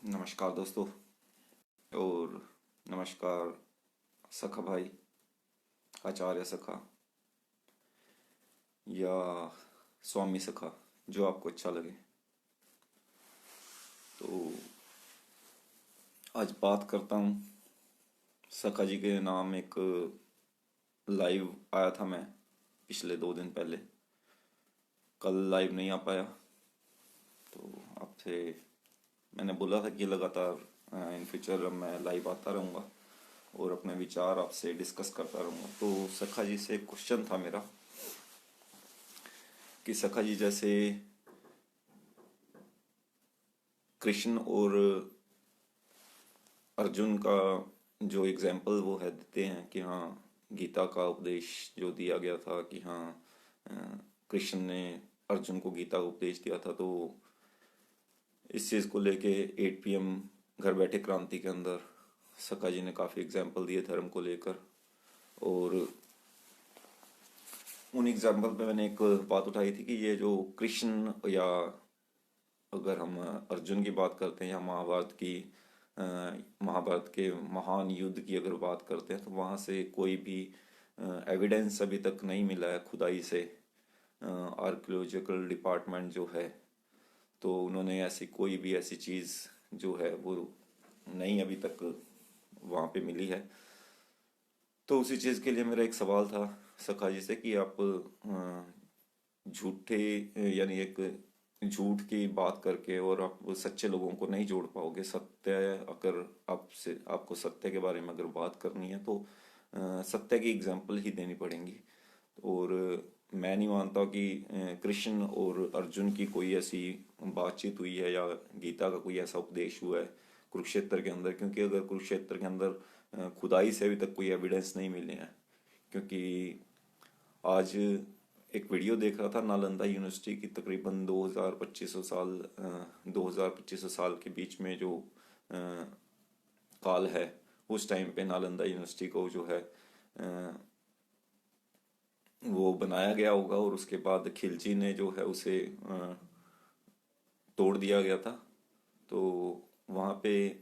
नमस्कार दोस्तों। और नमस्कार सखा भाई, आचार्य सखा या स्वामी सखा, जो आपको अच्छा लगे। तो आज बात करता हूँ सखा जी के नाम। एक लाइव आया था मैं पिछले 2 दिन पहले। कल लाइव नहीं आ पाया, तो आपसे मैंने बोला था कि लगातार इन फ्यूचर मैं लाइव आता रहूँगा और अपने विचार आपसे डिस्कस करता रहूँगा। तो सखा जी से एक क्वेश्चन था मेरा कि सखा जी जैसे कृष्ण और अर्जुन का जो एग्जाम्पल वो है देते हैं कि हाँ, गीता का उपदेश जो दिया गया था कि हाँ, अ, कृष्ण ने अर्जुन को गीता का उपदेश दिया था। तो इस चीज़ को लेके 8 PM घर बैठे क्रांति के अंदर सका जी ने काफ़ी एग्जाम्पल दिए धर्म को लेकर। और उन एग्जाम्पल पे मैंने एक बात उठाई थी कि ये जो कृष्ण या अगर हम अर्जुन की बात करते हैं या अ, महाभारत के महान युद्ध की अगर बात करते हैं, तो वहाँ से कोई भी एविडेंस अभी तक नहीं मिला है खुदाई से। आर्कियोलॉजिकल डिपार्टमेंट जो है, तो उन्होंने ऐसी कोई भी ऐसी चीज़ जो है वो नहीं अभी तक वहाँ पे मिली है। तो उसी चीज़ के लिए मेरा एक सवाल था सखा जी से कि आप झूठे यानी एक झूठ की बात करके और आप सच्चे लोगों को नहीं जोड़ पाओगे। सत्य, अगर आपसे आपको सत्य के बारे में अगर बात करनी है तो सत्य की एग्जाम्पल ही देनी पड़ेंगी। और मैं नहीं मानता कि कृष्ण और अर्जुन की कोई ऐसी बातचीत हुई है या गीता का कोई ऐसा उपदेश हुआ है कुरुक्षेत्र के अंदर, क्योंकि अगर कुरुक्षेत्र के अंदर खुदाई से अभी तक कोई एविडेंस नहीं मिले हैं। क्योंकि आज एक वीडियो देख रहा था नालंदा यूनिवर्सिटी की, तकरीबन 2000 2500 साल के बीच में जो काल है, उस टाइम पे नालंदा यूनिवर्सिटी को जो है वो बनाया गया होगा और उसके बाद खिलजी ने जो है उसे तोड़ दिया गया था। तो वहाँ पे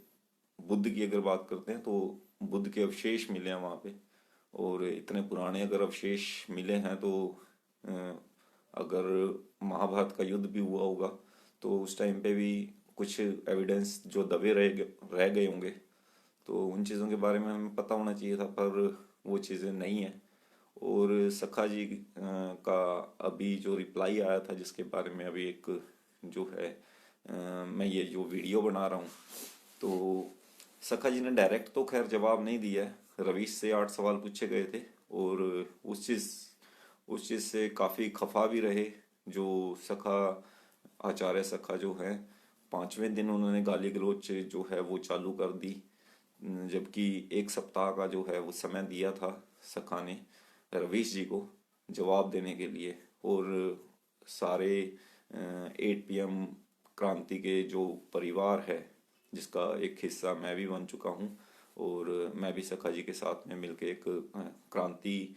बुद्ध की अगर बात करते हैं तो बुद्ध के अवशेष मिले हैं वहाँ पे। और इतने पुराने अगर अवशेष मिले हैं तो अ, अगर महाभारत का युद्ध भी हुआ होगा तो उस टाइम पे भी कुछ एविडेंस जो दबे रह गए होंगे। तो उन चीज़ों के बारे में हमें पता होना चाहिए था, पर वो चीज़ें नहीं है। और सखा जी का अभी जो रिप्लाई आया था जिसके बारे में अभी एक जो है मैं ये जो वीडियो बना रहा हूँ, तो सखा जी ने डायरेक्ट तो खैर जवाब नहीं दिया है। रवीश से 8 सवाल पूछे गए थे और उस चीज़ से काफ़ी खफा भी रहे जो सखा आचार्य सखा जो है। 5वें दिन उन्होंने गाली गलौज जो है वो चालू कर दी, जबकि 1 सप्ताह का जो है वो समय दिया था सखा ने रवीश जी को जवाब देने के लिए। और सारे 8 PM क्रांति के जो परिवार है जिसका एक हिस्सा मैं भी बन चुका हूँ, और मैं भी सखा जी के साथ में मिलके एक क्रांति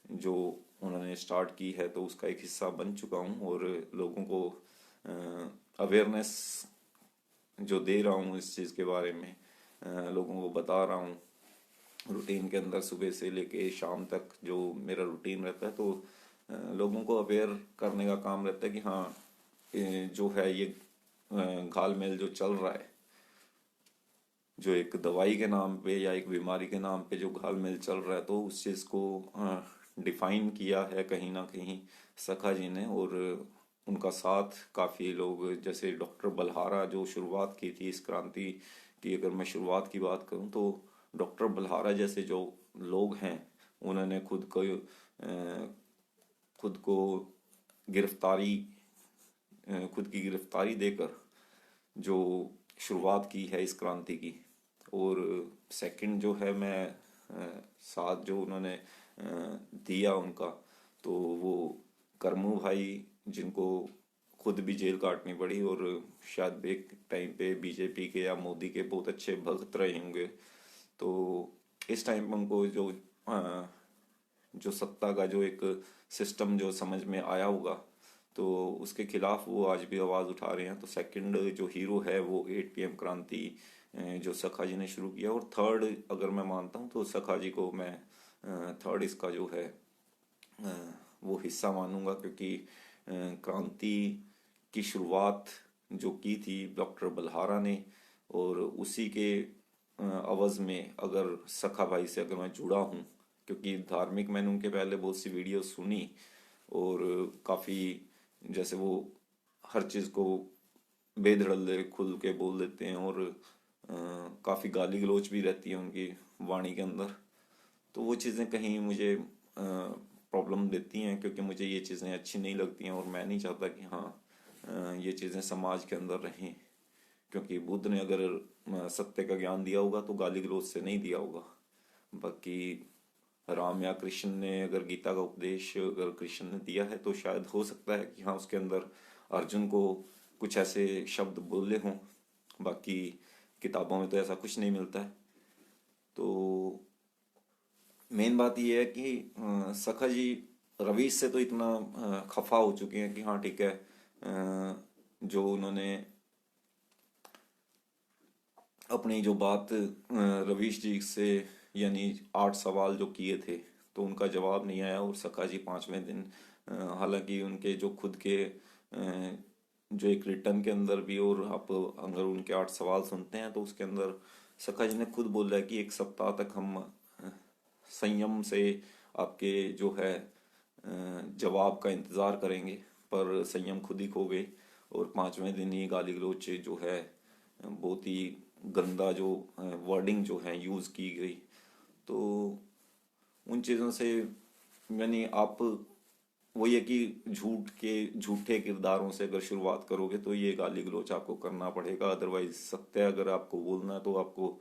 जो उन्होंने स्टार्ट की है तो उसका एक हिस्सा बन चुका हूँ। और लोगों को अवेयरनेस जो दे रहा हूँ इस चीज़ के बारे में, लोगों को बता रहा हूँ रूटीन के अंदर। सुबह से लेके शाम तक जो मेरा रूटीन रहता है, तो लोगों को अवेयर करने का काम रहता है कि हाँ, जो है ये घाल मेल जो चल रहा है, जो एक दवाई के नाम पे या एक बीमारी के नाम पे जो घाल मेल चल रहा है, तो उस चीज़ को डिफाइन किया है कहीं ना कहीं सखा जी ने। और उनका साथ काफ़ी लोग, जैसे डॉक्टर बलहारा जो शुरुआत की थी इस क्रांति की, अगर मैं शुरुआत की बात करूं तो डॉक्टर बलहारा जैसे जो लोग हैं उन्होंने खुद को गिरफ्तारी खुद की गिरफ्तारी देकर जो शुरुआत की है इस क्रांति की। और सेकंड जो है मैं साथ जो उन्होंने दिया उनका, तो वो करमू भाई, जिनको खुद भी जेल काटनी पड़ी और शायद एक टाइम पे बीजेपी के या मोदी के बहुत अच्छे भक्त रहे होंगे। तो इस टाइम पे उनको जो सत्ता का जो एक सिस्टम जो समझ में आया होगा, तो उसके खिलाफ वो आज भी आवाज़ उठा रहे हैं। तो सेकंड जो हीरो है वो 8 PM क्रांति जो सखा जी ने शुरू किया। और थर्ड अगर मैं मानता हूँ तो सखा जी को मैं थर्ड इसका जो है अ, वो हिस्सा मानूंगा, क्योंकि क्रांति की शुरुआत जो की थी डॉक्टर बलहारा ने, और उसी के अवज़ में अगर सखा भाई से अगर मैं जुड़ा हूँ, क्योंकि धार्मिक मैंने उनके पहले बहुत सी वीडियो सुनी, और काफ़ी जैसे वो हर चीज़ को बेधड़ल्ले खुल के बोल देते हैं, और काफ़ी गाली गलौज भी रहती है उनकी वाणी के अंदर। तो वो चीज़ें कहीं मुझे प्रॉब्लम देती हैं, क्योंकि मुझे ये चीज़ें अच्छी नहीं लगती हैं, और मैं नहीं चाहता कि हाँ ये चीज़ें समाज के अंदर रहें। क्योंकि बुद्ध ने अगर सत्य का ज्ञान दिया होगा तो गाली गलौज से नहीं दिया होगा। बाकी राम या कृष्ण ने अगर गीता का उपदेश अगर कृष्ण ने दिया है तो शायद हो सकता है कि हाँ उसके अंदर अर्जुन को कुछ ऐसे शब्द बोले हों। बाकी किताबों में तो ऐसा कुछ नहीं मिलता है। तो मेन बात यह है कि सखा जी रवीश से तो इतना खफा हो चुके हैं कि हाँ ठीक है, जो उन्होंने अपनी जो बात रवीश जी से यानी 8 सवाल जो किए थे तो उनका जवाब नहीं आया, और सखा जी 5वें दिन हालांकि उनके जो खुद के जो एक रिटर्न के अंदर भी, और आप अगर उनके 8 सवाल सुनते हैं तो उसके अंदर सखा जी ने खुद बोला है कि 1 सप्ताह तक हम संयम से आपके जो है जवाब का इंतज़ार करेंगे, पर संयम खुद ही खो गए, और 5वें दिन ही गाली गलौज जो है बहुत ही गंदा जो वर्डिंग जो है यूज़ की गई। तो उन चीज़ों से यानी आप वही है कि झूठे किरदारों से अगर शुरुआत करोगे तो ये गाली गलौज आपको करना पड़ेगा। अदरवाइज सत्य अगर आपको बोलना है तो आपको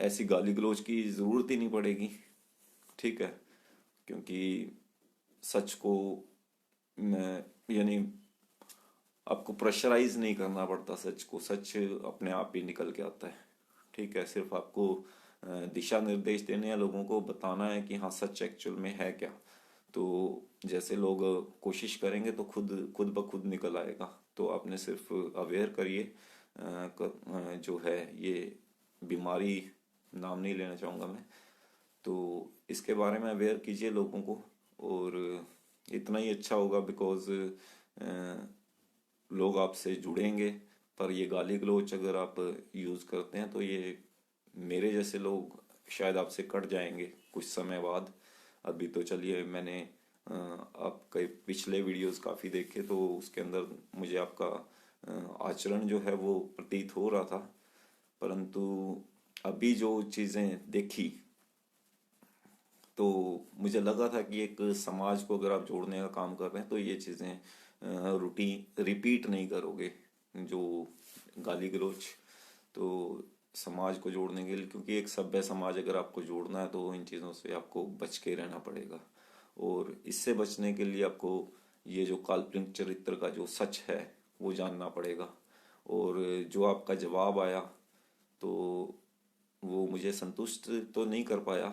ऐसी गाली गलौज की ज़रूरत ही नहीं पड़ेगी। ठीक है, क्योंकि सच को यानी आपको प्रेशराइज नहीं करना पड़ता सच को, सच अपने आप ही निकल के आता है। ठीक है, सिर्फ आपको दिशा निर्देश देने हैं, लोगों को बताना है कि हाँ सच एक्चुअल में है क्या। तो जैसे लोग कोशिश करेंगे तो खुद खुद ब खुद निकल आएगा। तो आपने सिर्फ अवेयर करिए जो है ये बीमारी, नाम नहीं लेना चाहूँगा मैं, तो इसके बारे में अवेयर कीजिए लोगों को। और इतना ही अच्छा होगा, बिकॉज लोग आपसे जुड़ेंगे। पर ये गाली गलौज अगर आप यूज़ करते हैं तो ये मेरे जैसे लोग शायद आपसे कट जाएंगे कुछ समय बाद। अभी तो चलिए मैंने आपके पिछले वीडियोस काफ़ी देखे तो उसके अंदर मुझे आपका आचरण जो है वो प्रतीत हो रहा था, परंतु अभी जो चीज़ें देखी तो मुझे लगा था कि एक समाज को अगर आप जोड़ने का काम कर रहे हैं तो ये चीज़ें रूटीन रिपीट नहीं करोगे जो गाली गलौज। तो समाज को जोड़ने के लिए, क्योंकि एक सभ्य समाज अगर आपको जोड़ना है तो इन चीज़ों से आपको बच के रहना पड़ेगा। और इससे बचने के लिए आपको ये जो काल्पनिक चरित्र का जो सच है वो जानना पड़ेगा। और जो आपका जवाब आया तो वो मुझे संतुष्ट तो नहीं कर पाया,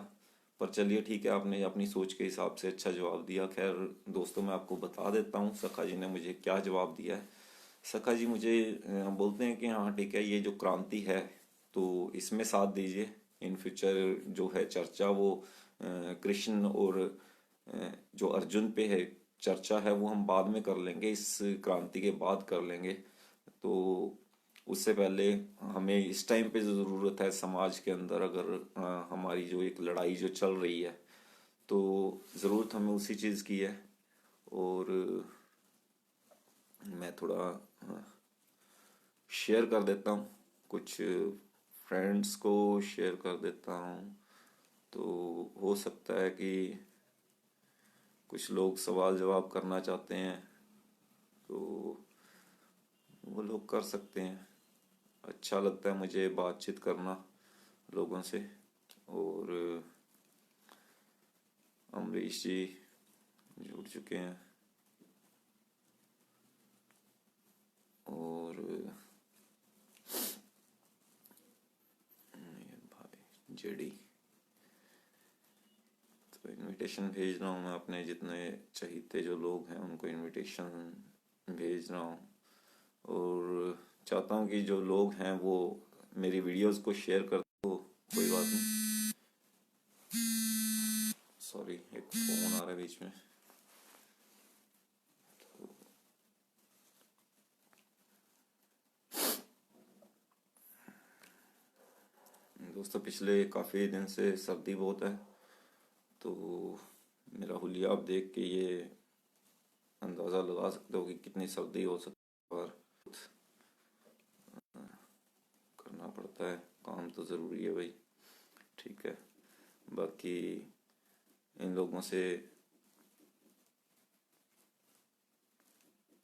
पर चलिए ठीक है, आपने अपनी सोच के हिसाब से अच्छा जवाब दिया। खैर दोस्तों, मैं आपको बता देता हूँ सखा जी ने मुझे क्या जवाब दिया है। सखा जी मुझे बोलते हैं कि हाँ ठीक है, ये जो क्रांति है तो इसमें साथ दीजिए। इन फ्यूचर जो है चर्चा वो कृष्ण और जो अर्जुन पे है चर्चा है वो हम बाद में कर लेंगे, इस क्रांति के बाद कर लेंगे। तो उससे पहले हमें इस टाइम पे जो ज़रूरत है समाज के अंदर, अगर हमारी जो एक लड़ाई जो चल रही है तो ज़रूरत हमें उसी चीज़ की है। और मैं थोड़ा शेयर कर देता हूँ, कुछ फ्रेंड्स को शेयर कर देता हूँ, तो हो सकता है कि कुछ लोग सवाल जवाब करना चाहते हैं तो वो लोग कर सकते हैं। अच्छा लगता है मुझे बातचीत करना लोगों से। और अमरीश जी जुड़ चुके हैं, और भाई जेडी, तो इनविटेशन इनविटेशन भेज रहा हूँ मैं अपने जितने चहीते जो लोग हैं उनको इनविटेशन भेज रहा हूँ। और चाहता हूँ कि जो लोग हैं वो मेरी वीडियोस को शेयर कर दो। कोई बात नहीं, सॉरी एक फ़ोन आ रहा है बीच में। दोस्तों पिछले काफ़ी दिन से सर्दी बहुत है, तो मेरा हुलिया आप देख के ये अंदाज़ा लगा सकते हो कि कितनी सर्दी हो सकती है। और करना पड़ता है, काम तो ज़रूरी है भाई। ठीक है, बाकी इन लोगों से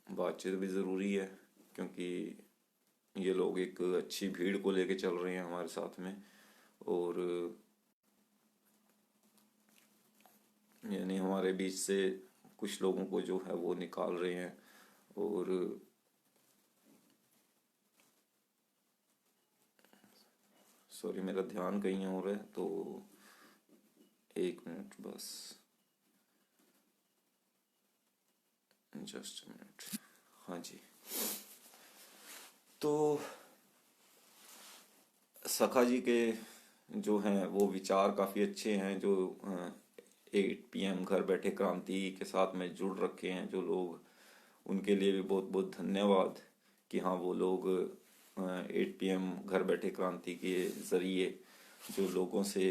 बातचीत भी ज़रूरी है, क्योंकि ये लोग एक अच्छी भीड़ को लेके चल रहे हैं हमारे साथ में। और यानी हमारे बीच से कुछ लोगों को जो है वो निकाल रहे हैं। और सॉरी मेरा ध्यान कहीं और है, तो एक मिनट बस, जस्ट मिनट। हाँ जी, तो सखा जी के जो हैं वो विचार काफ़ी अच्छे हैं। जो 8 PM घर बैठे क्रांति के साथ में जुड़ रखे हैं जो लोग, उनके लिए भी बहुत बहुत धन्यवाद कि हाँ वो लोग 8 PM घर बैठे क्रांति के ज़रिए जो लोगों से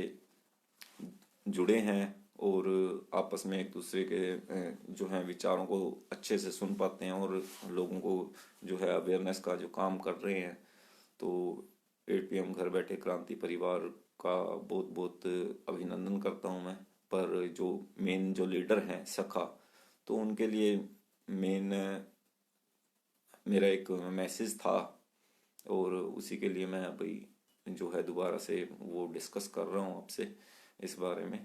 जुड़े हैं और आपस में एक दूसरे के जो है विचारों को अच्छे से सुन पाते हैं और लोगों को जो है अवेयरनेस का जो काम कर रहे हैं। तो 8 PM घर बैठे क्रांति परिवार का बहुत बहुत अभिनंदन करता हूँ मैं। पर जो मेन जो लीडर हैं सखा, तो उनके लिए मेन मेरा एक मैसेज था और उसी के लिए मैं अभी जो है दोबारा से वो डिस्कस कर रहा हूँ आपसे इस बारे में।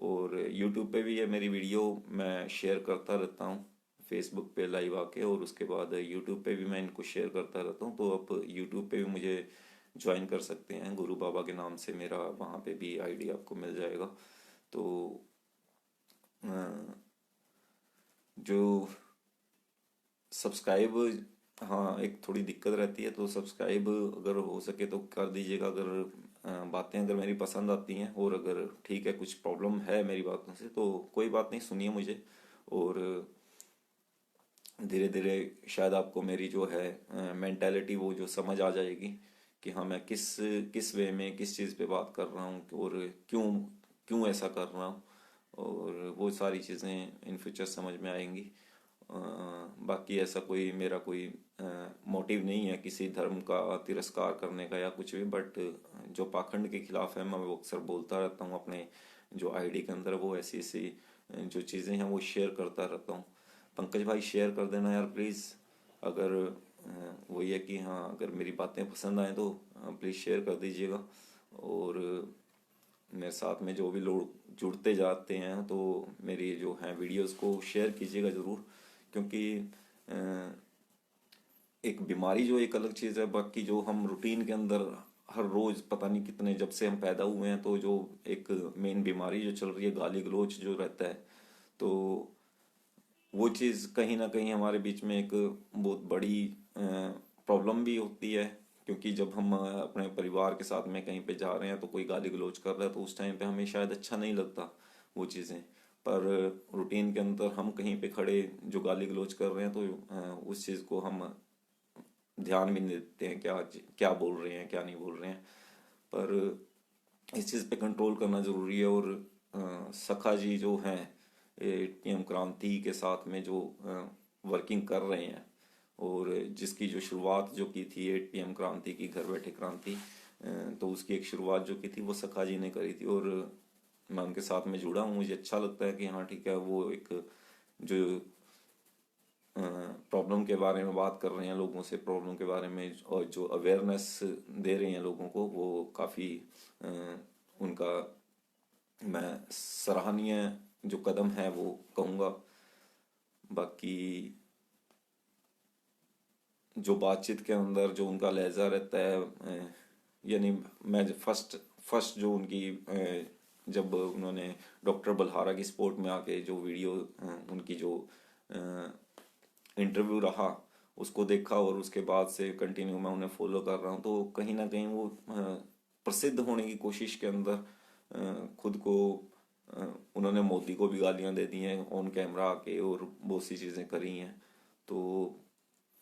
और यूट्यूब पे भी ये मेरी वीडियो मैं शेयर करता रहता हूँ, फेसबुक पे लाइव आके, और उसके बाद यूट्यूब पे भी मैं इनको शेयर करता रहता हूँ। तो आप यूट्यूब पे भी मुझे ज्वाइन कर सकते हैं, गुरु बाबा के नाम से मेरा वहाँ पे भी आईडी आपको मिल जाएगा। तो जो सब्सक्राइब, हाँ एक थोड़ी दिक्कत रहती है, तो सब्सक्राइब अगर हो सके तो कर दीजिएगा। अगर बातें अगर मेरी पसंद आती हैं, और अगर ठीक है कुछ प्रॉब्लम है मेरी बातों से तो कोई बात नहीं, सुनिए मुझे। और धीरे धीरे शायद आपको मेरी जो है मेंटालिटी वो जो समझ आ जाएगी कि हाँ मैं किस किस वे में किस चीज़ पे बात कर रहा हूँ और क्यों क्यों ऐसा कर रहा हूँ, और वो सारी चीज़ें इन फ्यूचर समझ में आएंगी। बाकी ऐसा कोई मेरा कोई मोटिव नहीं है किसी धर्म का तिरस्कार करने का या कुछ भी, बट जो पाखंड के खिलाफ है मैं वो अक्सर बोलता रहता हूँ अपने जो आईडी के अंदर, वो ऐसी ऐसी जो चीज़ें हैं वो शेयर करता रहता हूँ। पंकज भाई शेयर कर देना यार प्लीज़। अगर वही है कि हाँ अगर मेरी बातें पसंद आए तो प्लीज़ शेयर कर दीजिएगा। और मेरे साथ में जो भी लोग जुड़ते जाते हैं तो मेरी जो है वीडियोस को शेयर कीजिएगा ज़रूर, क्योंकि एक बीमारी जो एक अलग चीज़ है, बाकी जो हम रूटीन के अंदर हर रोज़ पता नहीं कितने जब से हम पैदा हुए हैं, तो जो एक मेन बीमारी जो चल रही है गाली गलौज जो रहता है, तो वो चीज़ कहीं ना कहीं हमारे बीच में एक बहुत बड़ी प्रॉब्लम भी होती है। क्योंकि जब हम अपने परिवार के साथ में कहीं पे जा रहे हैं तो कोई गाली गलौज कर रहा है तो उस टाइम पे हमें शायद अच्छा नहीं लगता वो चीज़ें, पर रूटीन के अंदर हम कहीं पे खड़े जो गाली गलौज कर रहे हैं तो उस चीज़ को हम ध्यान भी नहीं देते हैं क्या क्या बोल रहे हैं क्या नहीं बोल रहे हैं। पर इस चीज़ पे कंट्रोल करना ज़रूरी है। और सखा जी जो हैं 8 PM क्रांति के साथ में जो वर्किंग कर रहे हैं, और जिसकी जो शुरुआत जो की थी 8 PM क्रांति की घर बैठे क्रांति, तो उसकी एक शुरुआत जो की थी वो सखा जी ने करी थी। और मैं उनके साथ में जुड़ा हूँ, मुझे अच्छा लगता है कि हाँ ठीक है वो एक जो प्रॉब्लम के बारे में बात कर रहे हैं लोगों से, प्रॉब्लम के बारे में, और जो अवेयरनेस दे रहे हैं लोगों को, वो काफ़ी उनका मैं सराहनीय जो कदम है वो कहूँगा। बाकी जो बातचीत के अंदर जो उनका लहजा रहता है, यानी मैं फर्स्ट फर्स्ट जो उनकी जब उन्होंने डॉक्टर बलहारा की सपोर्ट में आके जो वीडियो उनकी जो इंटरव्यू रहा उसको देखा और उसके बाद से कंटिन्यू मैं उन्हें फॉलो कर रहा हूँ, तो कहीं ना कहीं वो प्रसिद्ध होने की कोशिश के अंदर खुद को उन्होंने मोदी को भी गालियां दे दी हैं ऑन कैमरा आके और बहुत सी चीज़ें करी हैं। तो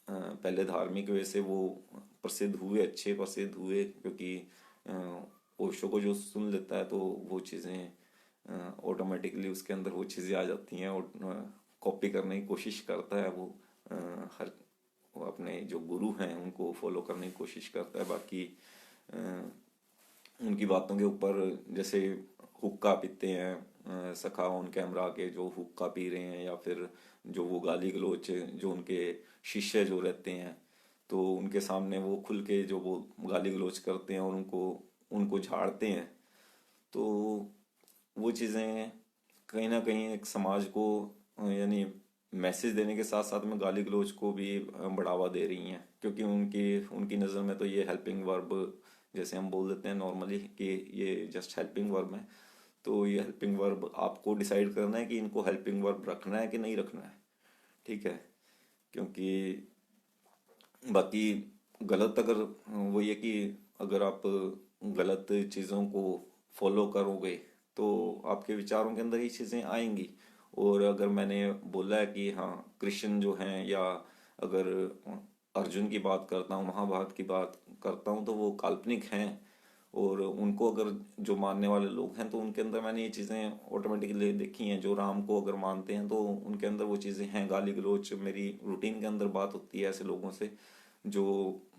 पहले धार्मिक वजह से वो प्रसिद्ध हुए, अच्छे प्रसिद्ध हुए, क्योंकि ओशो को जो सुन लेता है तो वो चीज़ें ऑटोमेटिकली उसके अंदर वो चीज़ें आ जाती हैं और कॉपी करने की कोशिश करता है वो। हर वो अपने जो गुरु हैं उनको फॉलो करने की कोशिश करता है। बाकी उनकी बातों के ऊपर जैसे हुक्का पीते हैं सखा ऑन कैमरा के जो हुक्का पी रहे हैं, या फिर जो वो गाली गलौज जो उनके शिष्य जो रहते हैं तो उनके सामने वो खुल के जो वो गाली गलौज करते हैं और उनको उनको झाड़ते हैं। तो वो चीज़ें कहीं ना कहीं एक समाज को यानी मैसेज देने के साथ साथ में गाली गलौज को भी बढ़ावा दे रही हैं, क्योंकि उनकी उनकी नज़र में तो ये हेल्पिंग वर्ब जैसे हम बोल देते हैं नॉर्मली कि ये जस्ट हेल्पिंग वर्ब है। तो ये हेल्पिंग वर्ब आपको डिसाइड करना है कि इनको हेल्पिंग वर्ब रखना है कि नहीं रखना है, ठीक है। क्योंकि बाकी गलत अगर वो ये कि अगर आप गलत चीज़ों को फॉलो करोगे तो आपके विचारों के अंदर ये चीज़ें आएंगी। और अगर मैंने बोला है कि हाँ कृष्ण जो हैं, या अगर अर्जुन की बात करता हूँ, महाभारत की बात करता हूँ, तो वो काल्पनिक हैं। और उनको अगर जो मानने वाले लोग हैं तो उनके अंदर मैंने ये चीज़ें ऑटोमेटिकली देखी हैं। जो राम को अगर मानते हैं तो उनके अंदर वो चीज़ें हैं। गाली गलौज मेरी रूटीन के अंदर बात होती है ऐसे लोगों से जो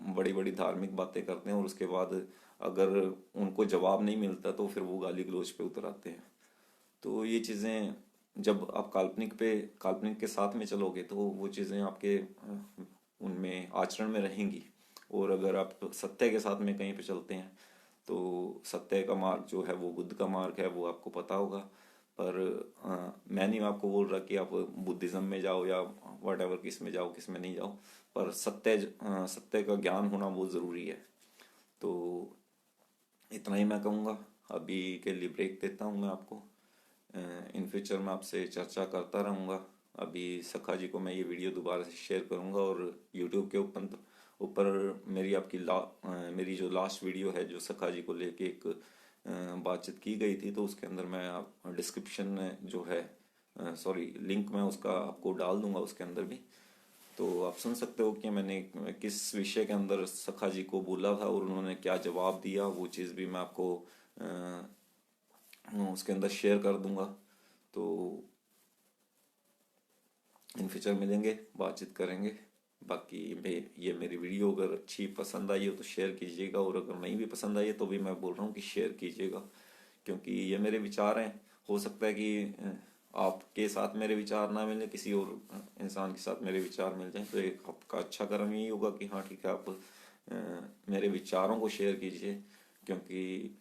बड़ी बड़ी धार्मिक बातें करते हैं और उसके बाद अगर उनको जवाब नहीं मिलता तो फिर वो गाली गलौज पे उतर आते हैं। तो ये चीज़ें जब आप काल्पनिक के साथ में चलोगे तो वो चीज़ें आपके उनमें आचरण में रहेंगी। और अगर आप सत्य के साथ में कहीं पे चलते हैं तो सत्य का मार्ग जो है वो बुद्ध का मार्ग है, वो आपको पता होगा। पर मैं नहीं आपको बोल रहा कि आप बुद्धिज़्म में जाओ या वट एवर किस में जाओ किस में नहीं जाओ, पर सत्य का ज्ञान होना बहुत ज़रूरी है। तो इतना ही मैं कहूँगा। अभी के लिए ब्रेक देता हूँ मैं आपको। इन फ्यूचर मैं आपसे चर्चा करता रहूँगा। अभी सखा जी को मैं ये वीडियो दोबारा से शेयर करूँगा और यूट्यूब के ऊपर ऊपर मेरी मेरी जो लास्ट वीडियो है जो सखा जी को लेके एक बातचीत की गई थी, तो उसके अंदर मैं आप डिस्क्रिप्शन में जो है सॉरी लिंक मैं उसका आपको डाल दूंगा उसके अंदर भी। तो आप सुन सकते हो कि मैंने किस विषय के अंदर सखा जी को बोला था और उन्होंने क्या जवाब दिया, वो चीज़ भी मैं आपको उसके अंदर शेयर कर दूंगा। तो इन फ्यूचर मिलेंगे, बातचीत करेंगे। बाकी ये मेरी वीडियो अगर अच्छी पसंद आई हो तो शेयर कीजिएगा, और अगर नहीं भी पसंद आई है तो भी मैं बोल रहा हूँ कि शेयर कीजिएगा, क्योंकि ये मेरे विचार हैं। हो सकता है कि आपके साथ मेरे विचार ना मिले, किसी और इंसान के साथ मेरे विचार मिल जाए, तो एक आपका अच्छा कर्म यही होगा कि हाँ ठीक है आप मेरे विचारों को शेयर कीजिए। क्योंकि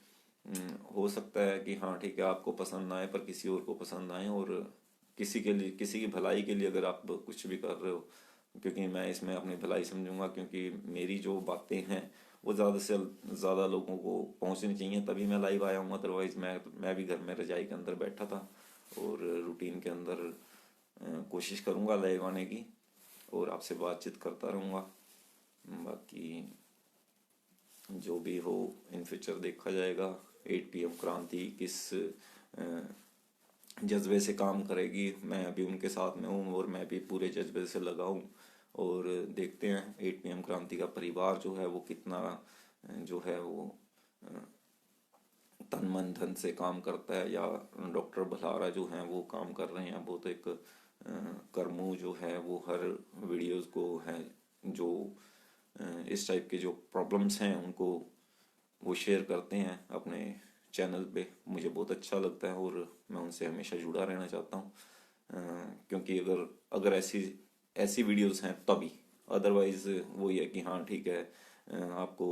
हो सकता है कि हाँ ठीक है आपको पसंद ना आए पर किसी और को पसंद आए, और किसी के लिए किसी की भलाई के लिए अगर आप कुछ भी कर रहे हो, क्योंकि मैं इसमें अपनी भलाई समझूंगा, क्योंकि मेरी जो बातें हैं वो ज़्यादा से ज़्यादा लोगों को पहुंचनी चाहिए, तभी मैं लाइव आया हूँ। अदरवाइज़ मैं भी घर में रजाई के अंदर बैठा था और रूटीन के अंदर कोशिश करूँगा लाइव आने की और आपसे बातचीत करता रहूँगा। बाकी जो भी हो इन फ्यूचर देखा जाएगा। 8 PM क्रांति किस जज्बे से काम करेगी, मैं अभी उनके साथ में हूँ और मैं भी पूरे जज्बे से लगा हूँ। और देखते हैं 8 PM क्रांति का परिवार जो है वो कितना जो है वो तन मन धन से काम करता है, या डॉक्टर भलारा जो हैं वो काम कर रहे हैं। बहुत एक कर्मू जो है वो हर वीडियोस को हैं जो इस टाइप के जो प्रॉब्लम्स हैं उनको वो शेयर करते हैं अपने चैनल पे। मुझे बहुत अच्छा लगता है और मैं उनसे हमेशा जुड़ा रहना चाहता हूँ, क्योंकि अगर अगर ऐसी ऐसी वीडियोस हैं तभी, अदरवाइज वो ये है कि हाँ ठीक है आपको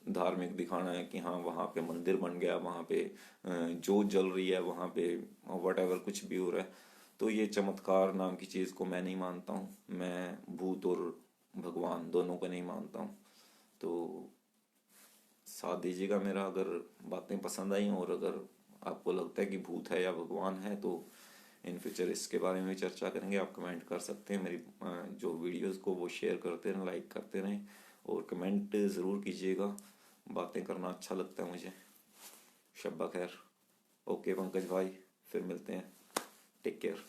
धार्मिक दिखाना है कि हाँ वहाँ पे मंदिर बन गया, वहाँ पे जोत जल रही है, वहाँ पे वट एवर कुछ भी हो रहा है, तो ये चमत्कार नाम की चीज़ को मैं नहीं मानता हूँ। मैं भूत और भगवान दोनों को नहीं मानता हूँ। तो साथ दीजिएगा मेरा अगर बातें पसंद आई, और अगर आपको लगता है कि भूत है या भगवान है, तो इन फ्यूचर इसके बारे में चर्चा करेंगे। आप कमेंट कर सकते हैं, मेरी जो वीडियोस को वो शेयर करते रहें, लाइक करते रहें और कमेंट ज़रूर कीजिएगा। बातें करना अच्छा लगता है मुझे। शब्बा खैर। ओके पंकज भाई, फिर मिलते हैं। Take care.